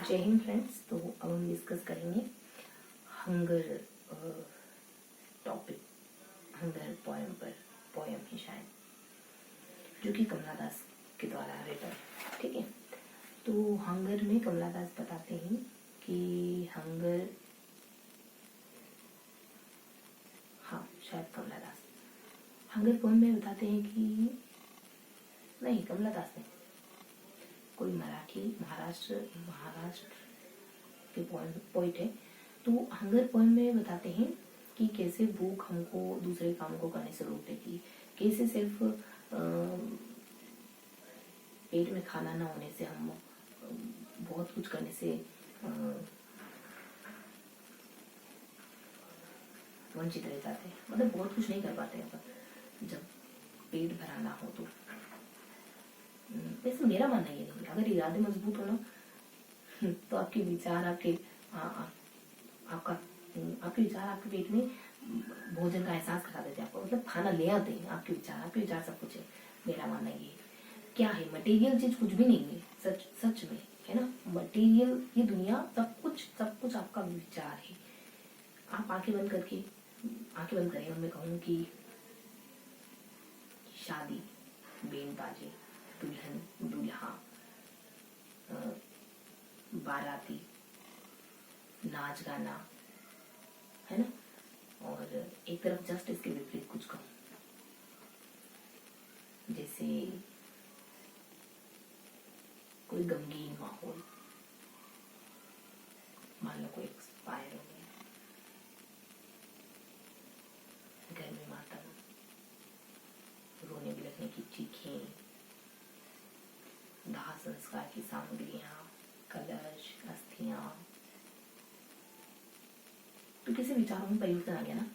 जय हिंद फ्रेंड्स। तो अब हम डिस्कस करेंगे हंगर टॉपिक, हंगर पोएम पर। पोएम है शायद, जो कि कमला दास के द्वारा रिटन। ठीक है, तो हंगर में कमला दास बताते हैं कि हंगर, हाँ शायद कमला दास हंगर पोएम में बताते हैं कि नहीं, कमला दास नहीं, कोई मराठी महाराष्ट्र के पोइट है। तो हंगर पोएम में बताते हैं कि कैसे भूख हमको दूसरे कामों को करने से रोक देती, कैसे सिर्फ पेट में खाना ना होने से हम बहुत कुछ करने से वंचित रह जाते हैं, मतलब बहुत कुछ नहीं कर पाते हैं जब पेट भरा ना हो। तो वैसे मेरा मानना ये नहीं, अगर इरादे मजबूत हो ना तो आपके विचार आपके विचार आपके पेट में भोजन का एहसास करा देते हैं आपको, मतलब खाना ले आते हैं। आपके विचार सब कुछ है। मेरा मानना ये क्या है, मटेरियल चीज कुछ भी नहीं है, सच में है ना। मटेरियल, ये दुनिया सब कुछ आपका विचार है। आप आंखें बंद करें और मैं कहूँ कि शादी, बेन बाजे, दुल्हन दूल्हा, बाराती, नाच गाना, है ना, और एक तरफ जस्ट इसके विपरीत कुछ कहूँ, जैसे कोई गमगीन माहौल, मान लो कोई एक्सपायर हो गया, घर में मातम, रोने बिलखने की चीखें, दाह संस्कार की सामग्रियां, कलश, अस्थियां, तो किसी विचारों में परिवर्तन आ गया ना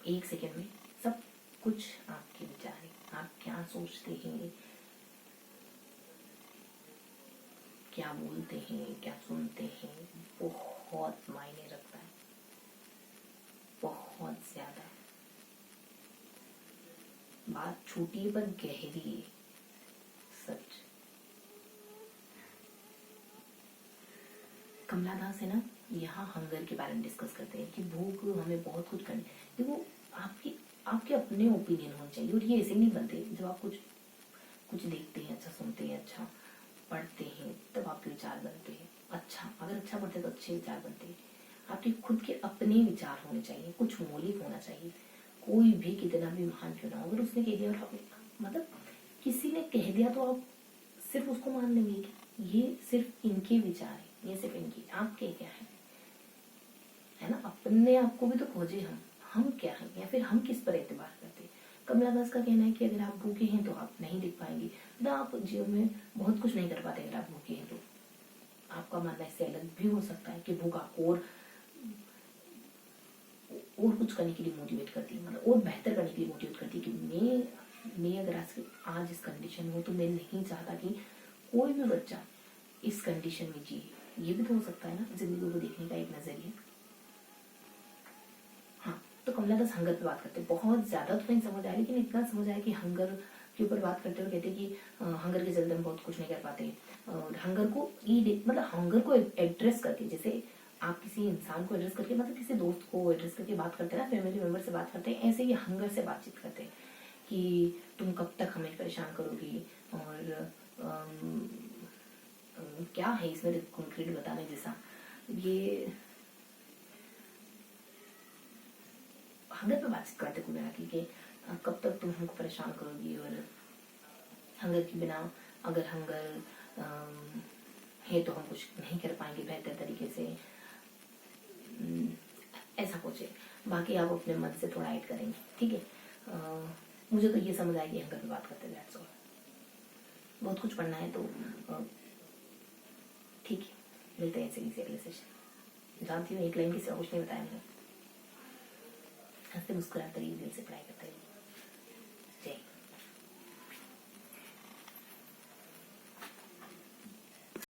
एक सेकंड में। सब कुछ आपके विचार है, आप क्या सोचते हैं, क्या बोलते हैं, क्या सुनते हैं, बहुत मायने रखता है, बहुत ज्यादा। बात छोटी है पर गहरी है, सच। कमला दास है ना, यहाँ हंगर के बारे में डिस्कस करते हैं कि भूख हमें बहुत कुछ करनी। देखो, आपके अपने ओपिनियन होने चाहिए, और ये ऐसे नहीं बनते। जब आप कुछ देखते हैं, अच्छा सुनते हैं, अच्छा पढ़ते हैं, तब आपके विचार बनते हैं। अगर अच्छा पढ़ते हैं तो अच्छे विचार बनते हैं। आपके खुद के अपने विचार होने चाहिए, कुछ मौलिक होना चाहिए। कोई भी कितना भी महान क्यों ना हो, अगर उसने कह दिया, मतलब किसी ने कह दिया तो आप सिर्फ उसको मान लेंगे कि ये सिर्फ इनके विचार है, ये सिर्फ इनकी, आपके क्या है ना। अपने आप को भी तो खोजे हम क्या हैं, या फिर हम किस पर एतबार करते हैं। कमला दास का कहना है कि अगर आप भूखे हैं तो आप नहीं दिख पाएंगे, तो आप जीवन में बहुत कुछ नहीं कर पाते अगर आप भूखे हैं तो। आपका मानना इससे अलग भी हो सकता है कि भूख आपको और कुछ करने के लिए मोटिवेट करती है, मतलब और बेहतर करने के लिए मोटिवेट करती है कि मैं अगर आज इस कंडीशन में हूँ तो मैं नहीं चाहता कि कोई भी बच्चा इस कंडीशन में जिए। ये भी तो हो सकता है ना, जिंदगी को देखने का एक नजरिया। हाँ, तो कमला दास हंगर पे बात करते हैं। बहुत ज्यादा तो नहीं समझ आया, लेकिन इतना समझ आया कि हंगर के ऊपर बात करते हुए कहते हैं कि हंगर के चलते हम बहुत कुछ नहीं कर पाते, और हंगर को मतलब हंगर को एड्रेस करके, जैसे आप किसी इंसान को एड्रेस करके, मतलब किसी दोस्त को एड्रेस करके बात करते हैं ना, फैमिली मेंबर से बात करते हैं, ऐसे ही हंगर से बातचीत करते हैं कि तुम कब तक हमें परेशान करोगी, और क्या है इसमें कंक्रीट बताने जैसा। ये हंगर पे बातचीत करते कुल मिला कि कब तक तुम हमको परेशान करोगी, और हंगर के बिना, अगर हंगर है तो हम कुछ नहीं कर पाएंगे बेहतर तरीके से, ऐसा कुछ है। बाकी आप अपने मन से थोड़ा ऐड करेंगे, ठीक है। मुझे तो ये समझ आएगी हंगर पे बात करते हुए। बहुत कुछ पढ़ना है तो ठीक है, मिलते हैं ऐसे किसी अगले सेशन। जानती हूँ एक लाइन की सिवा कुछ नहीं बताया मैंने। हंसते मुस्कुराते दिल से पढ़ाई